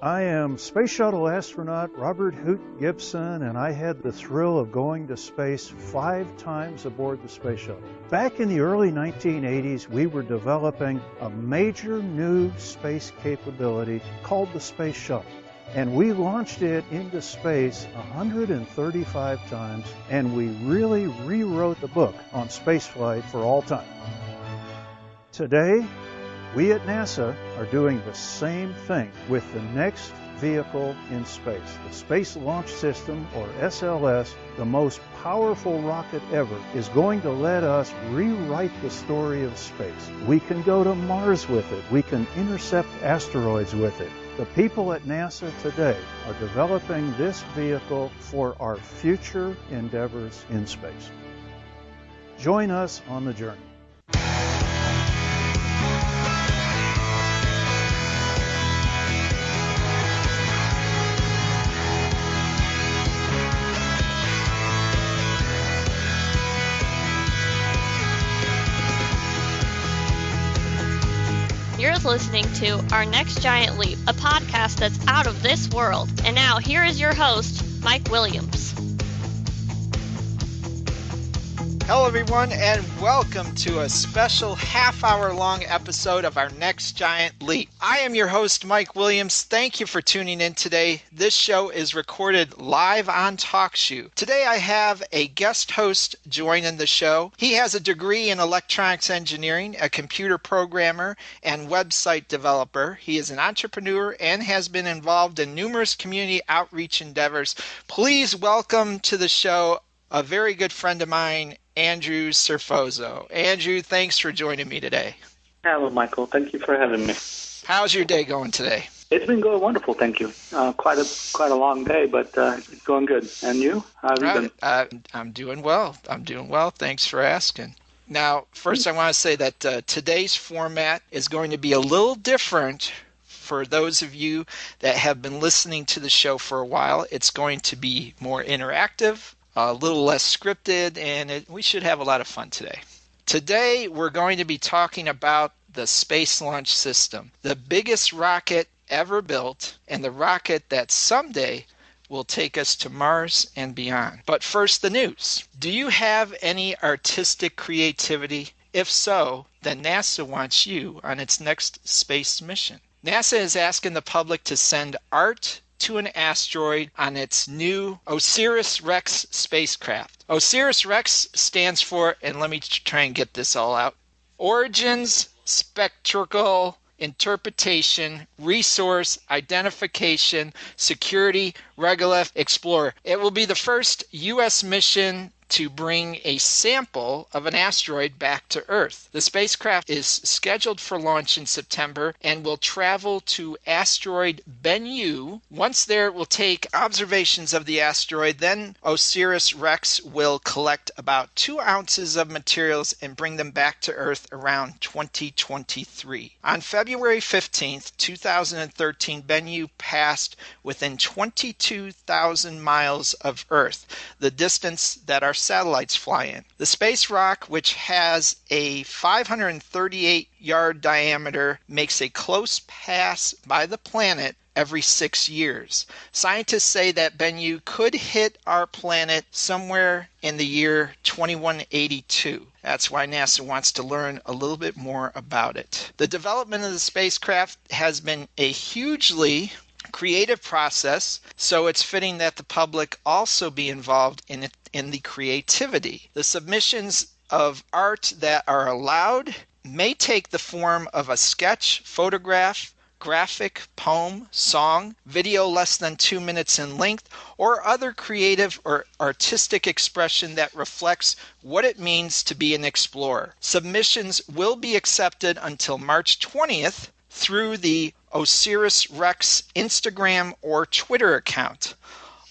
I am Space Shuttle astronaut Robert Hoot Gibson, and I had the thrill of going to space 5 times aboard the Space Shuttle. Back in the early 1980s, we were developing a major new space capability called the Space Shuttle. And we launched it into space 135 times, and we really rewrote the book on spaceflight for all time. Today, we at NASA are doing the same thing with the next vehicle in space. The Space Launch System, or SLS, the most powerful rocket ever, is going to let us rewrite the story of space. We can go to Mars with it. We can intercept asteroids with it. The people at NASA today are developing this vehicle for our future endeavors in space. Join us on the journey. You're listening to Our Next Giant Leap, a podcast that's out of this world. And now, here is your host, Mike Williams. Hello, everyone, and welcome to a special half-hour-long episode of Our Next Giant Leap. I am your host, Mike Williams. Thank you for tuning in today. This show is recorded live on TalkShoe. Today, I have a guest host joining the show. He has a degree in electronics engineering, a computer programmer, and website developer. He is an entrepreneur and has been involved in numerous community outreach endeavors. Please welcome to the show a very good friend of mine, Andrew Serfozo. Andrew, thanks for joining me today. Hello, Michael. Thank you for having me. How's your day going today? It's been going wonderful, thank you. Quite a long day, but it's going good. And you? How have you been? I'm doing well. Thanks for asking. Now, first I want to say that today's format is going to be a little different for those of you that have been listening to the show for a while. It's going to be more interactive, a little less scripted, and we should have a lot of fun today. Today, we're going to be talking about the Space Launch System, the biggest rocket ever built, and the rocket that someday will take us to Mars and beyond. But first, the news. Do you have any artistic creativity? If so, then NASA wants you on its next space mission. NASA is asking the public to send art to an asteroid on its new OSIRIS-REx spacecraft. OSIRIS-REx stands for, and let me try and get this all out, Origins, Spectral, Interpretation, Resource, Identification, Security, Regolith, Explorer. It will be the first U.S. mission to bring a sample of an asteroid back to Earth. The spacecraft is scheduled for launch in September and will travel to asteroid Bennu. Once there, it will take observations of the asteroid. Then OSIRIS-REx will collect about 2 ounces of materials and bring them back to Earth around 2023. On February 15th, 2013, Bennu passed within 22,000 miles of Earth, the distance that our satellites fly in. The space rock, which has a 538-yard diameter, makes a close pass by the planet every 6 years. Scientists say that Bennu could hit our planet somewhere in the year 2182. That's why NASA wants to learn a little bit more about it. The development of the spacecraft has been a hugely creative process, so it's fitting that the public also be involved in the creativity. The submissions of art that are allowed may take the form of a sketch, photograph, graphic, poem, song, video less than 2 minutes in length, or other creative or artistic expression that reflects what it means to be an explorer. Submissions will be accepted until March 20th through the OSIRIS-REx Instagram or Twitter account.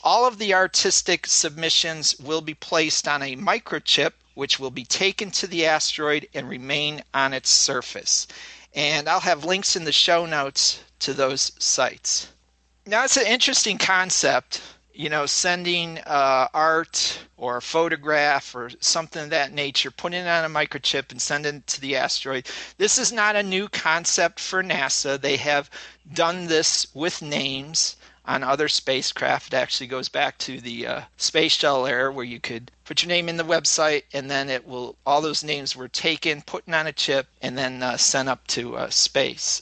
All of the artistic submissions will be placed on a microchip, which will be taken to the asteroid and remain on its surface. And I'll have links in the show notes to those sites. Now, it's an interesting concept sending art or a photograph or something of that nature, putting it on a microchip and sending it to the asteroid. This is not a new concept for NASA. They have done this with names on other spacecraft. It actually goes back to the space shuttle era, where you could put your name in the website, and then all those names were taken, put on a chip, and then sent up to space.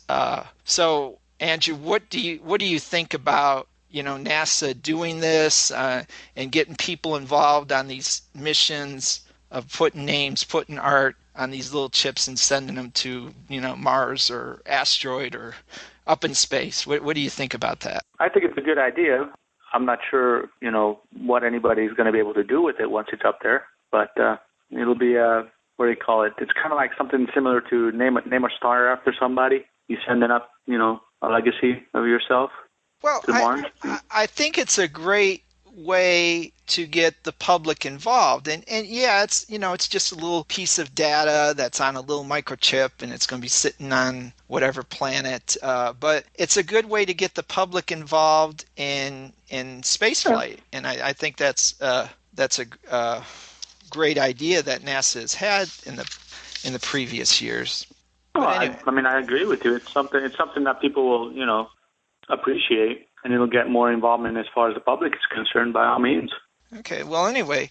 So, Andrew, what do you think about NASA doing this and getting people involved on these missions of putting names, putting art on these little chips and sending them to Mars or asteroid or up in space? What do you think about that? I think it's a good idea. I'm not sure, what anybody's going to be able to do with it once it's up there, but it'll be what do you call it? It's kind of like something similar to name a star after somebody. You sending up, a legacy of yourself. Well, I think it's a great way to get the public involved. And yeah, it's just a little piece of data that's on a little microchip, and it's going to be sitting on whatever planet. But it's a good way to get the public involved in spaceflight. And I think that's a great idea that NASA has had in the previous years. Well, anyway. I agree with you. It's something that people will, appreciate, and it'll get more involvement as far as the public is concerned, by all means. Okay. Well, anyway,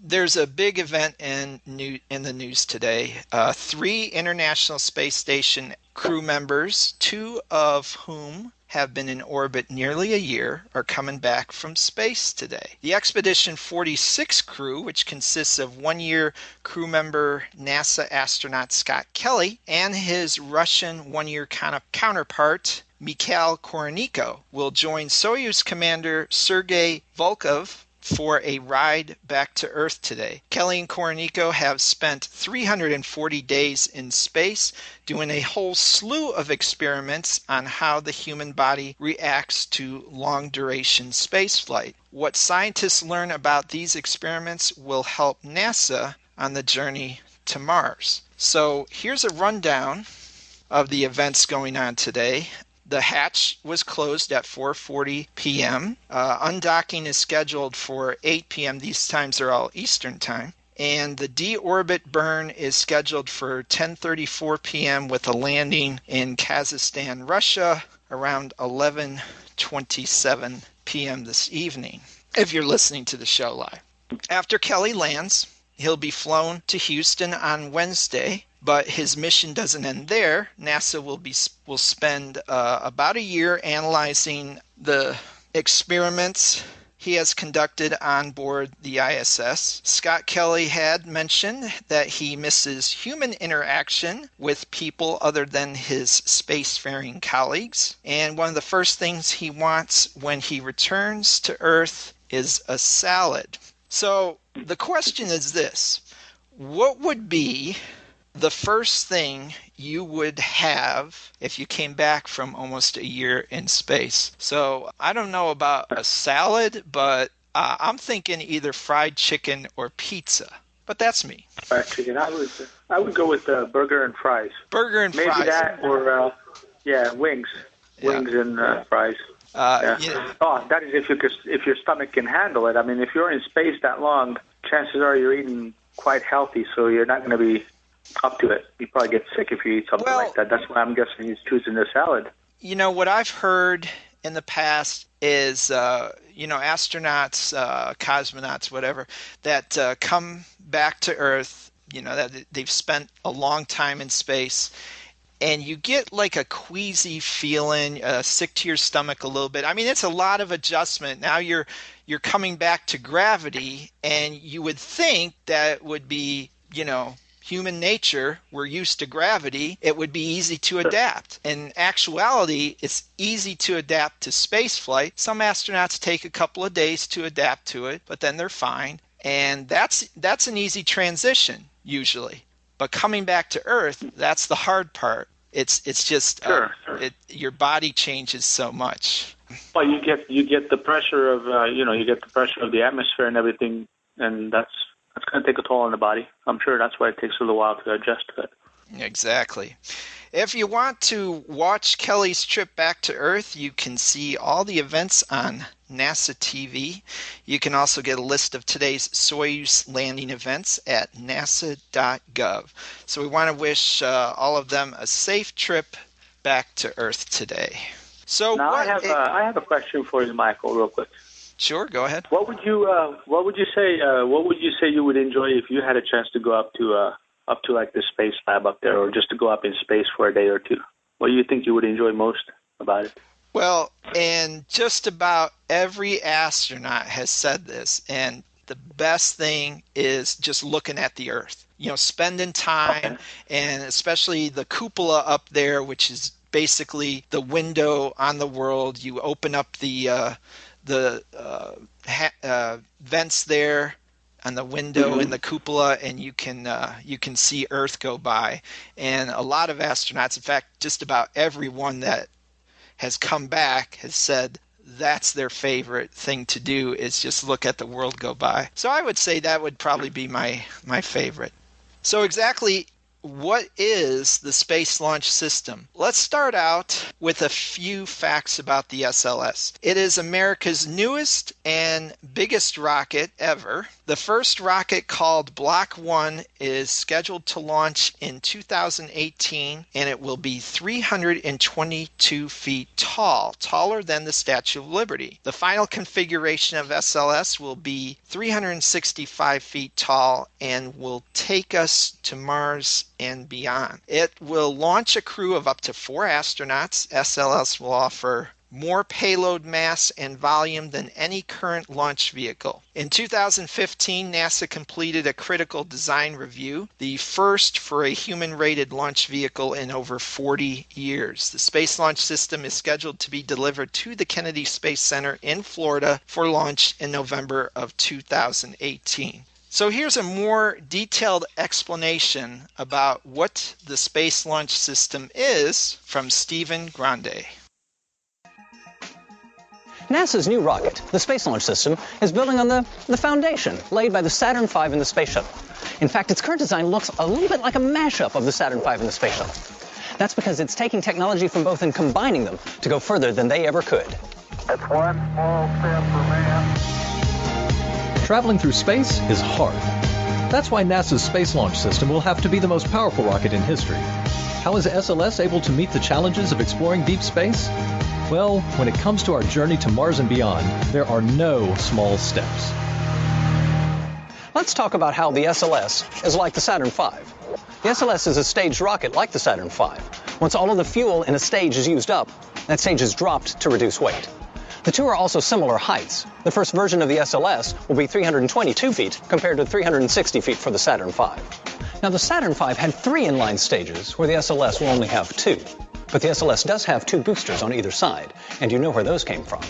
there's a big event in the news today. 3 International Space Station crew members, 2 of whom have been in orbit nearly a year, are coming back from space today. The Expedition 46 crew, which consists of 1-year crew member NASA astronaut Scott Kelly and his Russian 1-year counterpart Mikhail Koronenko, will join Soyuz commander Sergei Volkov for a ride back to Earth today. Kelly and Koronenko have spent 340 days in space doing a whole slew of experiments on how the human body reacts to long-duration spaceflight. What scientists learn about these experiments will help NASA on the journey to Mars. So here's a rundown of the events going on today. The hatch was closed at 4:40 p.m. Undocking is scheduled for 8 p.m. These times are all Eastern time. And the deorbit burn is scheduled for 10:34 p.m. with a landing in Kazakhstan, Russia around 11:27 p.m. this evening, if you're listening to the show live. After Kelly lands, he'll be flown to Houston on Wednesday. But his mission doesn't end there. NASA will spend about a year analyzing the experiments he has conducted on board the ISS. Scott Kelly had mentioned that he misses human interaction with people other than his spacefaring colleagues. And one of the first things he wants when he returns to Earth is a salad. So the question is this: what would be the first thing you would have if you came back from almost a year in space? So I don't know about a salad, but I'm thinking either fried chicken or pizza. But that's me. Fried chicken. I would go with burger and fries. Burger and maybe fries. Maybe that or wings. Yeah. Wings and fries. Oh, that is if your stomach can handle it. If you're in space that long, chances are you're eating quite healthy, so you're not going to be up to it. You probably get sick if you eat something like that. That's why I'm guessing he's choosing the salad. What I've heard in the past is, astronauts, cosmonauts, whatever, that come back to Earth, that they've spent a long time in space, and you get like a queasy feeling, sick to your stomach a little bit. It's a lot of adjustment. Now you're coming back to gravity, and you would think that would be, human nature, we're used to gravity, it would be easy to adapt. In actuality, it's easy to adapt to space flight. Some astronauts take a couple of days to adapt to it, but then they're fine. And that's an easy transition, usually. But coming back to Earth, that's the hard part. It's just your body changes so much. Well, you get the pressure of the atmosphere and everything, and that's going to take a toll on the body. I'm sure that's why it takes a little while to adjust to it. Exactly. If you want to watch Kelly's trip back to Earth, you can see all the events on NASA TV. You can also get a list of today's Soyuz landing events at nasa.gov. So we want to wish all of them a safe trip back to Earth today. So now I have a question for you, Michael, real quick. Sure, go ahead. What would you say you would enjoy if you had a chance to go up to like the space lab up there, or just to go up in space for a day or two? What do you think you would enjoy most about it? Well, and just about every astronaut has said this, and the best thing is just looking at the Earth. You know, spending time, and especially the cupola up there, which is basically the window on the world. You open up the vents there on the window in the cupola, and you can see Earth go by. And a lot of astronauts, in fact, just about everyone that has come back has said that's their favorite thing to do, is just look at the world go by. So I would say that would probably be my favorite. So exactly what is the Space Launch System? Let's start out with a few facts about the SLS. It is America's newest and biggest rocket ever. The first rocket, called Block 1, is scheduled to launch in 2018, and it will be 322 feet tall, taller than the Statue of Liberty. The final configuration of SLS will be 365 feet tall and will take us to Mars and beyond. It will launch a crew of up to 4 astronauts. SLS will offer more payload mass and volume than any current launch vehicle. In 2015, NASA completed a critical design review, the first for a human-rated launch vehicle in over 40 years. The Space Launch System is scheduled to be delivered to the Kennedy Space Center in Florida for launch in November of 2018. So here's a more detailed explanation about what the Space Launch System is from Stephen Grande. NASA's new rocket, the Space Launch System, is building on the foundation laid by the Saturn V and the Space Shuttle. In fact, its current design looks a little bit like a mashup of the Saturn V and the Space Shuttle. That's because it's taking technology from both and combining them to go further than they ever could. That's one small step for man. Traveling through space is hard. That's why NASA's Space Launch System will have to be the most powerful rocket in history. How is SLS able to meet the challenges of exploring deep space? Well, when it comes to our journey to Mars and beyond, there are no small steps. Let's talk about how the SLS is like the Saturn V. The SLS is a staged rocket like the Saturn V. Once all of the fuel in a stage is used up, that stage is dropped to reduce weight. The two are also similar heights. The first version of the SLS will be 322 feet compared to 360 feet for the Saturn V. Now, the Saturn V had 3 inline stages, where the SLS will only have 2. But the SLS does have 2 boosters on either side, and you know where those came from.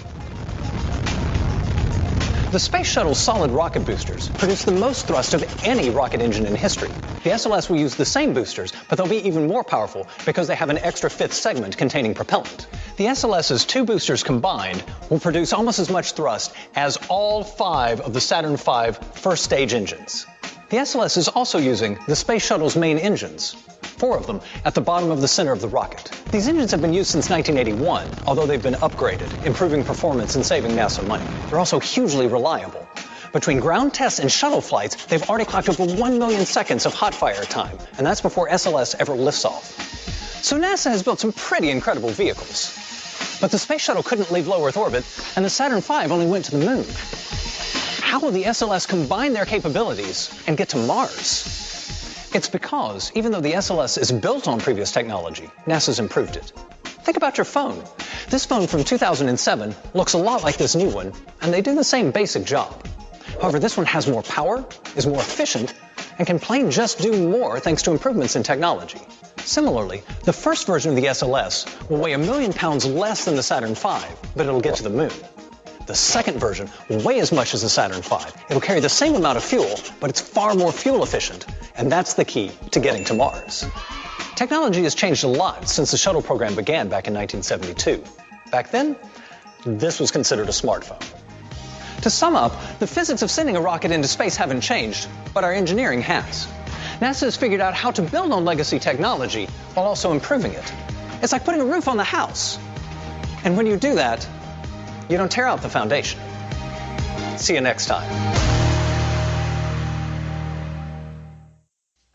The Space Shuttle's solid rocket boosters produce the most thrust of any rocket engine in history. The SLS will use the same boosters, but they'll be even more powerful because they have an extra 5th segment containing propellant. The SLS's 2 boosters combined will produce almost as much thrust as all 5 of the Saturn V first stage engines. The SLS is also using the Space Shuttle's main engines, 4 of them at the bottom of the center of the rocket. These engines have been used since 1981, although they've been upgraded, improving performance and saving NASA money. They're also hugely reliable. Between ground tests and shuttle flights, they've already clocked over 1 million seconds of hot fire time, and that's before SLS ever lifts off. So NASA has built some pretty incredible vehicles. But the Space Shuttle couldn't leave low Earth orbit, and the Saturn V only went to the moon. How will the SLS combine their capabilities and get to Mars? It's because, even though the SLS is built on previous technology, NASA's improved it. Think about your phone. This phone from 2007 looks a lot like this new one, and they do the same basic job. However, this one has more power, is more efficient, and can plain just do more thanks to improvements in technology. Similarly, the first version of the SLS will weigh 1 million pounds less than the Saturn V, but it'll get to the moon. The second version will weigh as much as the Saturn V. It'll carry the same amount of fuel, but it's far more fuel efficient, and that's the key to getting to Mars. Technology has changed a lot since the shuttle program began back in 1972. Back then, this was considered a smartphone. To sum up, the physics of sending a rocket into space haven't changed, but our engineering has. NASA has figured out how to build on legacy technology while also improving it. It's like putting a roof on the house. And when you do that, you don't tear out the foundation. See you next time.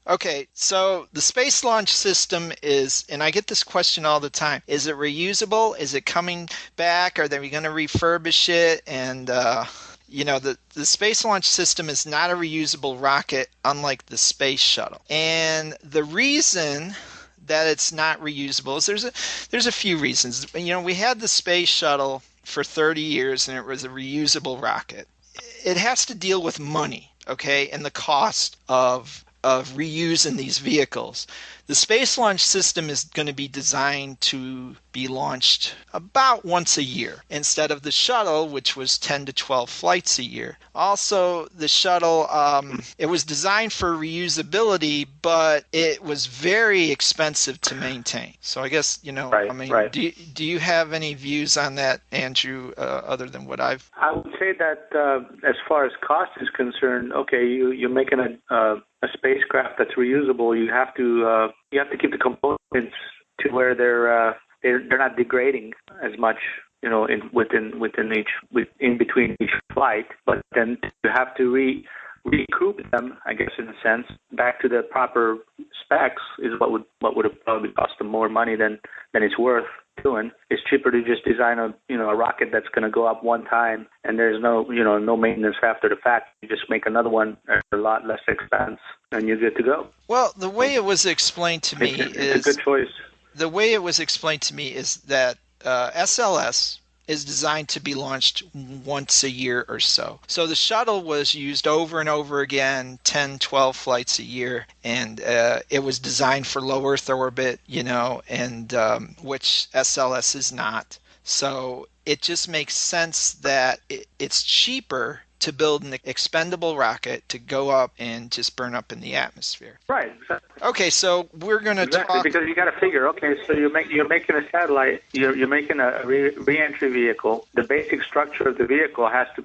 Okay, so the Space Launch System is, and I get this question all the time, is it reusable? Is it coming back? Are they going to refurbish it? And, the Space Launch System is not a reusable rocket, unlike the Space Shuttle. And the reason that it's not reusable is there's a few reasons. We had the Space Shuttle for 30 years, and it was a reusable rocket. It has to deal with money, okay, and the cost of reusing these vehicles. The Space Launch System is going to be designed to be launched about once a year instead of the shuttle, which was 10 to 12 flights a year. Also, the shuttle, it was designed for reusability, but it was very expensive to maintain. So I guess, Right. Do you have any views on that, Andrew, other than what I've... I would say that as far as cost is concerned, okay, you're making a spacecraft that's reusable. You have to keep the components to where they're not degrading as much, in between each flight. But then you have to recoup them, I guess, in a sense, back to the proper specs is what would have probably cost them more money than it's worth doing. It's cheaper to just design a rocket that's going to go up one time, and there's no maintenance after the fact. You just make another one at a lot less expense, and you're good to go. Well, the way it was explained to me it's a good choice. The way it was explained to me is that SLS is designed to be launched once a year or so. So the shuttle was used over and over again, 10, 12 flights a year, and it was designed for low Earth orbit, and which SLS is not. So it just makes sense that it's cheaper to build an expendable rocket to go up and just burn up in the atmosphere. Right. Exactly. Okay, so we're going to talk... because you got to figure. Okay, so you're making a satellite. You're making a re-entry vehicle. The basic structure of the vehicle has to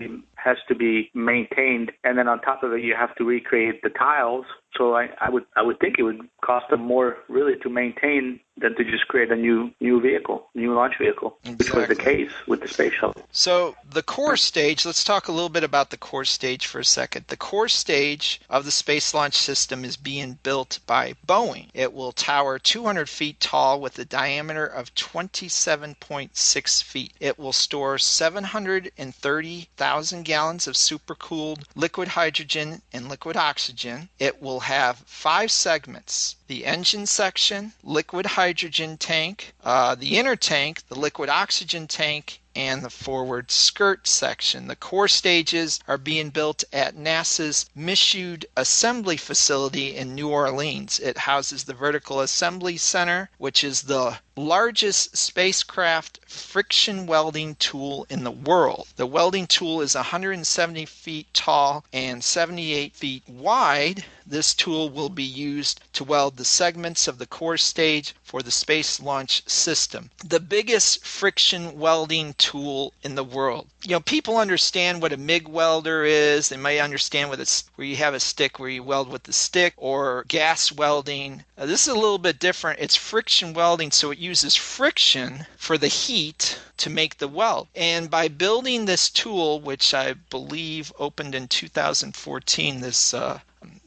be maintained, and then on top of it, you have to recreate the tiles. So I would think it would cost them more really to maintain than to just create a new vehicle, new launch vehicle, which was the case with the space shuttle. So the core stage, let's talk a little bit about the core stage for a second. The core stage of the Space Launch System is being built by Boeing. It will tower 200 feet tall with a diameter of 27.6 feet. It will store 730,000 gallons of supercooled liquid hydrogen and liquid oxygen. It will have 5 segments: the engine section, liquid hydrogen tank, the inner tank, the liquid oxygen tank, and the forward skirt section. The core stages are being built at NASA's Michoud Assembly Facility in New Orleans. It houses the Vertical Assembly Center, which is the largest spacecraft friction welding tool in the world. The welding tool is 170 feet tall and 78 feet wide. This tool will be used to weld the segments of the core stage for the Space Launch System. The biggest friction welding tool in the world. People understand what a MIG welder is. They might understand where you have a stick where you weld with the stick, or gas welding. This is a little bit different. It's friction welding, so it uses friction for the heat to make the weld. And by building this tool, which I believe opened in 2014, this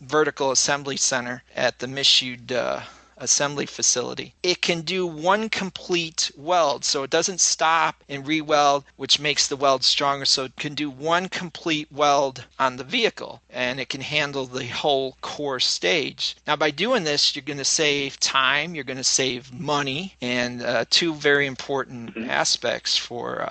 Vertical Assembly Center at the Michoud Assembly Facility, it can do one complete weld. So it doesn't stop and re-weld, which makes the weld stronger. So it can do one complete weld on the vehicle, and it can handle the whole core stage. Now, by doing this, you're going to save time, you're going to save money, and two very important aspects for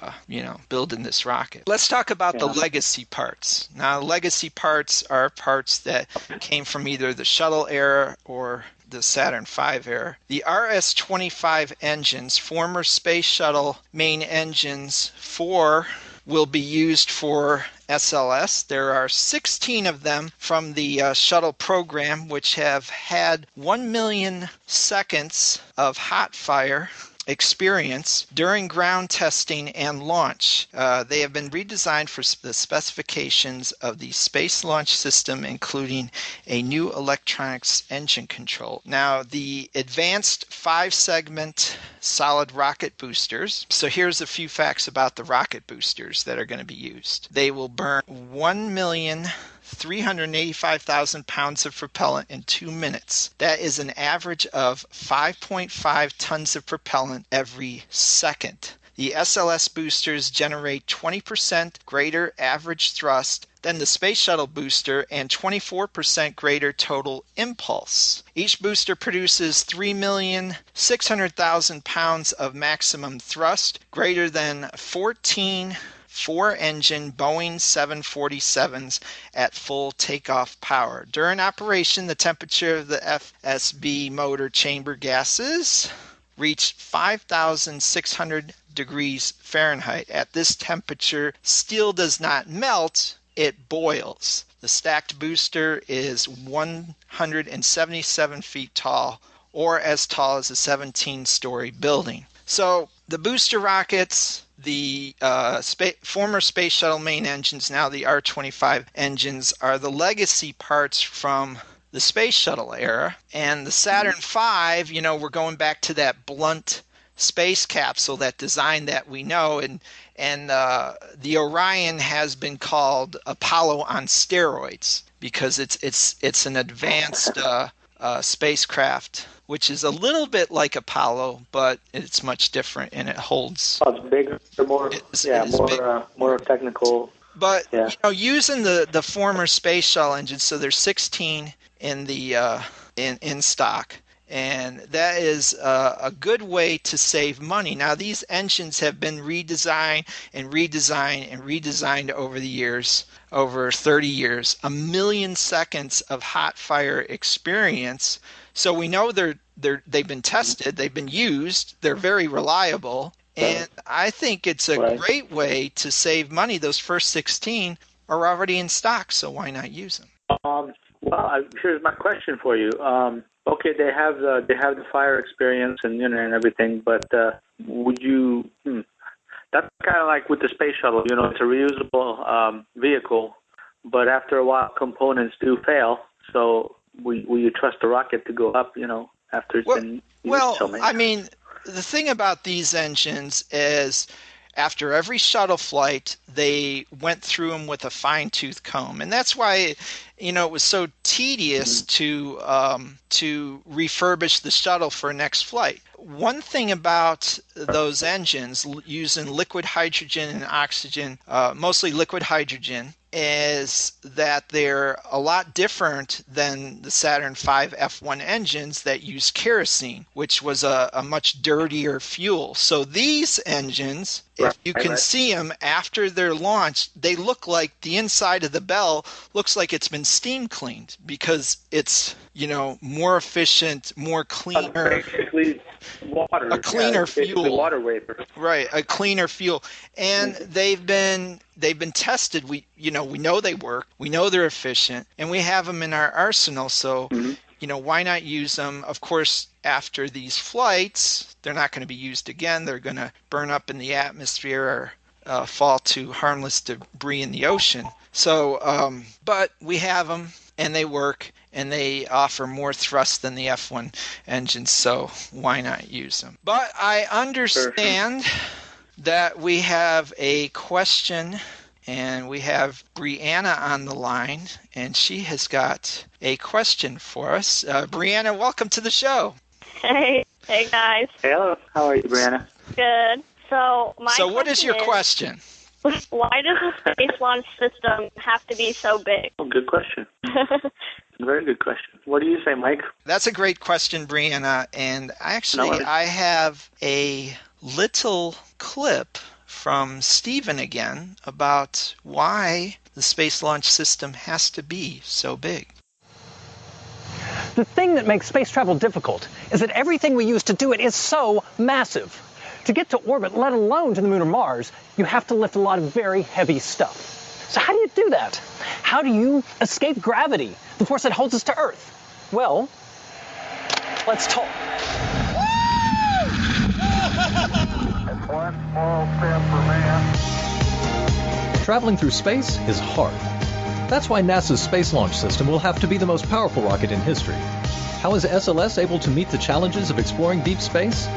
building this rocket. Let's talk about the legacy parts. Now, legacy parts are parts that came from either the shuttle era or the Saturn V era. The RS-25 engines, former Space Shuttle main engines 4, will be used for SLS. There are 16 of them from the shuttle program, which have had 1 million seconds of hot fire experience during ground testing and launch. They have been redesigned for the specifications of the Space Launch System, including a new electronics engine control. Now, the advanced 5-segment solid rocket boosters. So here's a few facts about the rocket boosters that are going to be used. They will burn 1,385,000 pounds of propellant in 2 minutes. That is an average of 5.5 tons of propellant every second. The SLS boosters generate 20% greater average thrust than the Space Shuttle booster and 24% greater total impulse. Each booster produces 3,600,000 pounds of maximum thrust, greater than 14 4-engine Boeing 747s at full takeoff power. During operation, the temperature of the FSB motor chamber gases reached 5,600 degrees Fahrenheit. At this temperature, steel does not melt, it boils. The stacked booster is 177 feet tall, or as tall as a 17-story building. So the booster rockets, the former Space Shuttle main engines, now the R-25 engines, are the legacy parts from the Space Shuttle era. And the Saturn V, we're going back to that blunt space capsule, that design that we know, and the Orion has been called Apollo on steroids because it's an advanced spacecraft, which is a little bit like Apollo, but it's much different, and it holds. Oh, it's bigger, more technical. But using the former Space Shuttle engines, so there's 16 in the in stock, and that is a good way to save money. Now, these engines have been redesigned over the years, over 30 years, 1 million seconds of hot fire experience. So we know they've been tested, they've been used, they're very reliable, and I think it's a great way to save money. Those first 16 are already in stock, so why not use them? Well, here's my question for you. Okay, they have the fire experience and and everything, but would you? That's kind of like with the Space Shuttle. It's a reusable vehicle, but after a while, components do fail. So will you trust the rocket to go up? After it's been used so many times? I mean, the thing about these engines is, after every shuttle flight, they went through them with a fine-tooth comb, and that's why it was so tedious to refurbish the shuttle for next flight. One thing about those engines using liquid hydrogen and oxygen, mostly liquid hydrogen, is that they're a lot different than the Saturn V F1 engines that use kerosene, which was a much dirtier fuel. So these engines, if you can see them after they're launched, they look like the inside of the bell looks like it's been steam cleaned because it's, more efficient, more cleaner. Basically water. A cleaner fuel. Water vapor. Right, a cleaner fuel. And they've been tested. We know they work. We know they're efficient, and we have them in our arsenal. So, why not use them? Of course, after these flights, they're not going to be used again. They're going to burn up in the atmosphere or fall to harmless debris in the ocean. So, but we have them, and they work, and they offer more thrust than the F1 engines, so why not use them? But I understand that we have a question, and we have Brianna on the line, and she has got a question for us. Brianna, welcome to the show. Hey guys. Hello. How are you, Brianna? Good. So what is your question? Why does the Space Launch System have to be so big? Oh, good question. Very good question. What do you say, Mike? That's a great question, Brianna. And actually, I have a little clip from Stephen again about why the Space Launch System has to be so big. The thing that makes space travel difficult is that everything we use to do it is so massive. To get to orbit, let alone to the moon or Mars, you have to lift a lot of very heavy stuff. So how do you do that? How do you escape gravity, the force that holds us to Earth? Well, let's talk. One small step for man. Traveling through space is hard. That's why NASA's Space Launch System will have to be the most powerful rocket in history. How is SLS able to meet the challenges of exploring deep space?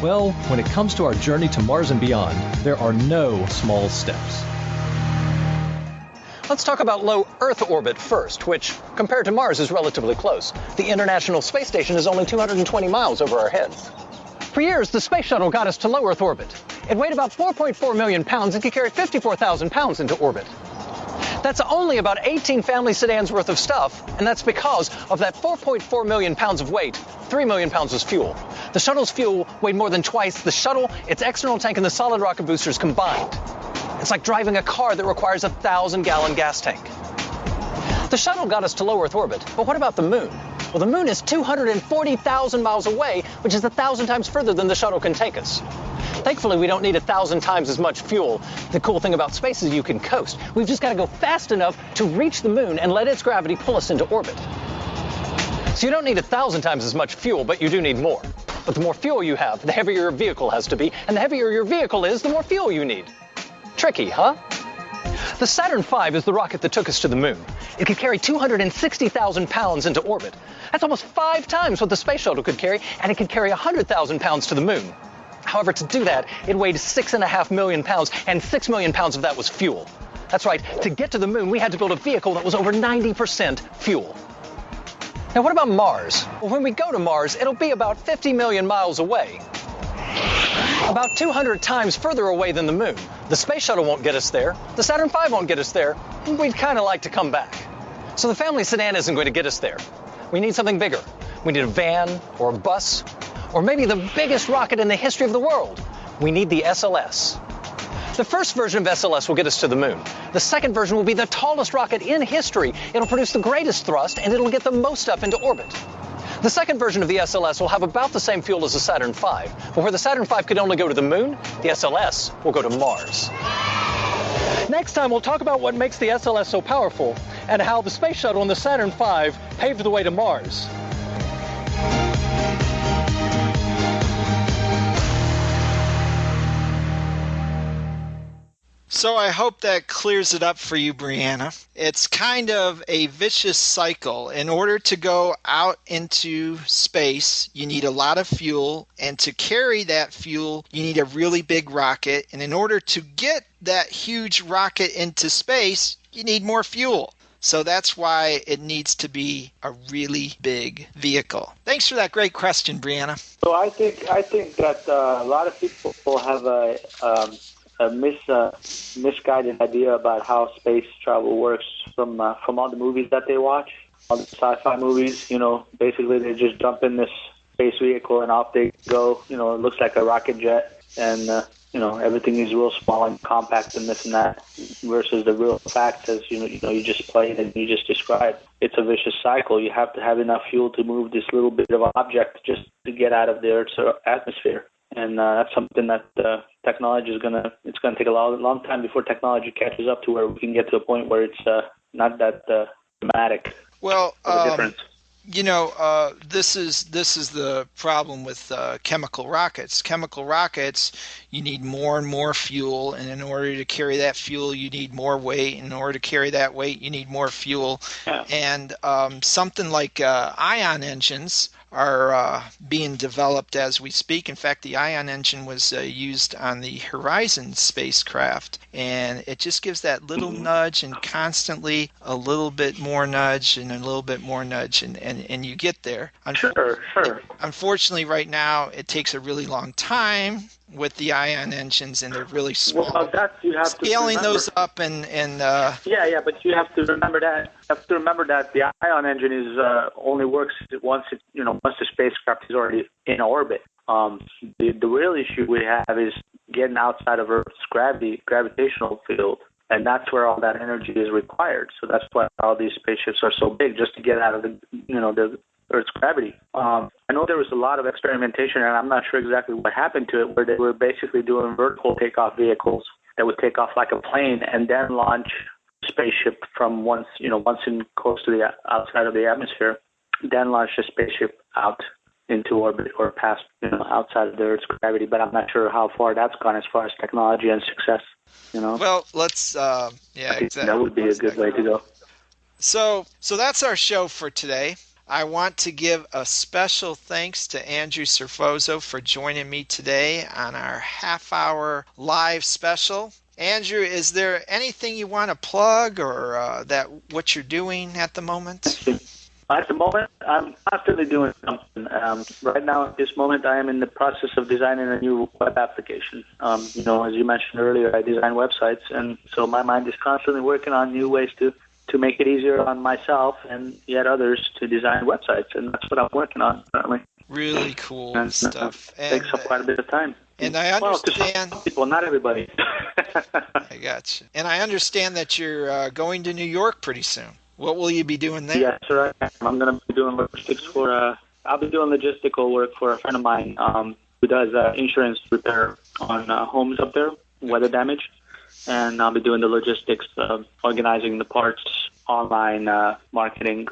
Well, when it comes to our journey to Mars and beyond, there are no small steps. Let's talk about low Earth orbit first, which, compared to Mars, is relatively close. The International Space Station is only 220 miles over our heads. For years, the space shuttle got us to low Earth orbit. It weighed about 4.4 million pounds and could carry 54,000 pounds into orbit. That's only about 18 family sedans worth of stuff, and that's because of that 4.4 million pounds of weight, 3 million pounds was fuel. The shuttle's fuel weighed more than twice the shuttle, its external tank, and the solid rocket boosters combined. It's like driving a car that requires a 1,000-gallon gas tank. The shuttle got us to low Earth orbit, but what about the moon? Well, the moon is 240,000 miles away, which is 1,000 times further than the shuttle can take us. Thankfully, we don't need 1,000 times as much fuel. The cool thing about space is you can coast. We've just got to go fast enough to reach the moon and let its gravity pull us into orbit. So you don't need 1,000 times as much fuel, but you do need more. But the more fuel you have, the heavier your vehicle has to be, and the heavier your vehicle is, the more fuel you need. Tricky, huh? The Saturn V is the rocket that took us to the moon. It could carry 260,000 pounds into orbit. That's almost 5 times what the space shuttle could carry, and it could carry 100,000 pounds to the moon. However, to do that, it weighed 6.5 million pounds, and 6 million pounds of that was fuel. That's right, to get to the moon, we had to build a vehicle that was over 90% fuel. Now, what about Mars? Well, when we go to Mars, it'll be about 50 million miles away. About 200 times further away than the moon. The space shuttle won't get us there. The Saturn V won't get us there. We'd kind of like to come back. So the family sedan isn't going to get us there. We need something bigger. We need a van or a bus, or maybe the biggest rocket in the history of the world. We need the SLS. The first version of SLS will get us to the moon. The second version will be the tallest rocket in history. It'll produce the greatest thrust, and it'll get the most stuff into orbit. The second version of the SLS will have about the same fuel as the Saturn V, but where the Saturn V could only go to the moon, the SLS will go to Mars. Next time, we'll talk about what makes the SLS so powerful and how the space shuttle and the Saturn V paved the way to Mars. So I hope that clears it up for you, Brianna. It's kind of a vicious cycle. In order to go out into space, you need a lot of fuel, and to carry that fuel, you need a really big rocket. And in order to get that huge rocket into space, you need more fuel. So that's why it needs to be a really big vehicle. Thanks for that great question, Brianna. So I think that a lot of people have a misguided idea about how space travel works from all the movies that they watch, all the sci-fi movies. You know, basically they just jump in this space vehicle and off they go. You know, it looks like a rocket jet, and you know, everything is real small and compact and this and that. Versus the real fact, as you just played and you just described, it's a vicious cycle. You have to have enough fuel to move this little bit of object just to get out of the Earth's atmosphere. And that's something that technology is it's going to take a long time before technology catches up to where we can get to a point where it's not that dramatic. Well, of a difference. This is the problem with chemical rockets. Chemical rockets, you need more and more fuel, and in order to carry that fuel, you need more weight. In order to carry that weight, you need more fuel. Yeah. And something like ion engines are being developed as we speak. In fact, the ion engine was used on the Horizon spacecraft, and it just gives that little nudge, and constantly a little bit more nudge and a little bit more nudge, and you get there. Sure. Unfortunately, right now, it takes a really long time with the ion engines, and they're really small. Well, you have to scaling those up and yeah, but you have to remember that. You have to remember that the ion engine is only works once the spacecraft is already in orbit. The real issue we have is getting outside of Earth's gravitational field, and that's where all that energy is required. So that's why all these spaceships are so big, just to get out of the Earth's gravity. I know there was a lot of experimentation, and I'm not sure exactly what happened to it, where they were basically doing vertical takeoff vehicles that would take off like a plane and then launch a spaceship from once in close to the outside of the atmosphere, then launch the spaceship out into orbit or past, outside of the Earth's gravity. But I'm not sure how far that's gone as far as technology and success. Well, let's I think exactly. that would be a good way to go. So that's our show for today. I want to give a special thanks to Andrew Serfozo for joining me today on our half-hour live special. Andrew, is there anything you want to plug or what you're doing at the moment? At the moment, I'm constantly doing something. Right now, at this moment, I am in the process of designing a new web application. As you mentioned earlier, I design websites, and so my mind is constantly working on new ways to make it easier on myself and yet others to design websites, and that's what I'm working on currently. Really cool stuff. It takes up quite a bit of time. And I understand. To some people, not everybody. I got you. And I understand that you're going to New York pretty soon. What will you be doing there? Yes, sir. I'm going to be doing logistics I'll be doing logistical work for a friend of mine who does insurance repair on homes up there, weather damage. And I'll be doing the logistics, organizing the parts, online marketing,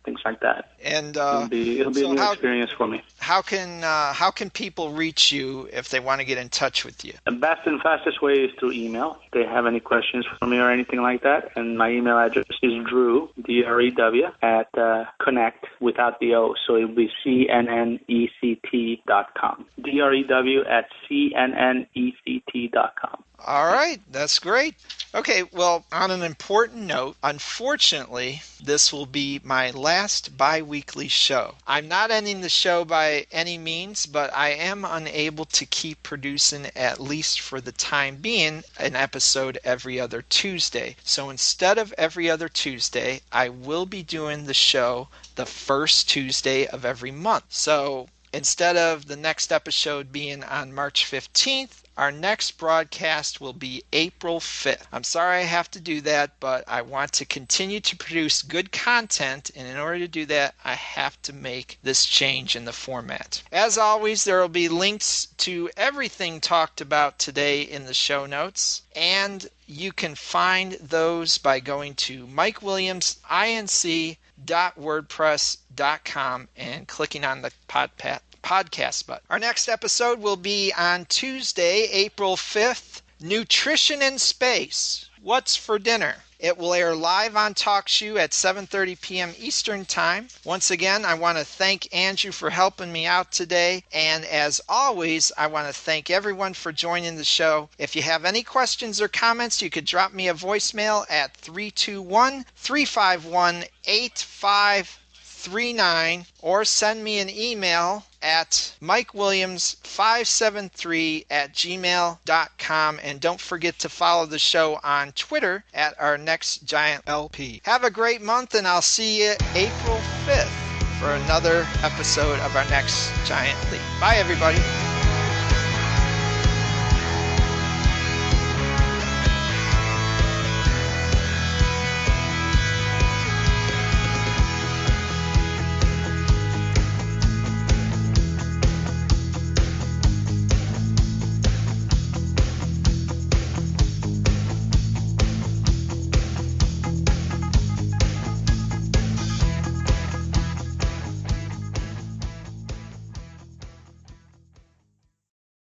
things like that. And it'll be a new experience for me. How can people reach you if they want to get in touch with you? The best and fastest way is through email. If they have any questions for me or anything like that, and my email address is Drew, D-R-E-W, at connect without the O, so it'll be cnnect.com. D-R-E-W at cnnect.com. All right, that's great. Okay, well, on an important note, unfortunately, this will be my last bi-weekly show. I'm not ending the show by any means, but I am unable to keep producing, at least for the time being, an episode every other Tuesday. So instead of every other Tuesday, I will be doing the show the first Tuesday of every month. So instead of the next episode being on March 15th, our next broadcast will be April 5th. I'm sorry I have to do that, but I want to continue to produce good content, and in order to do that, I have to make this change in the format. As always, there will be links to everything talked about today in the show notes, and you can find those by going to mikewilliamsinc.wordpress.com and clicking on the podcast button. Our next episode will be on Tuesday, April 5th, Nutrition in Space. What's for dinner? It will air live on TalkShoe at 7:30 p.m. Eastern Time. Once again, I want to thank Andrew for helping me out today. And as always, I want to thank everyone for joining the show. If you have any questions or comments, you could drop me a voicemail at 321-351-8539 or send me an email at mikewilliams573@gmail.com, and don't forget to follow the show on Twitter at our next Giant LP. Have a great month, and I'll see you April 5th for another episode of our next Giant Leap. Bye, everybody.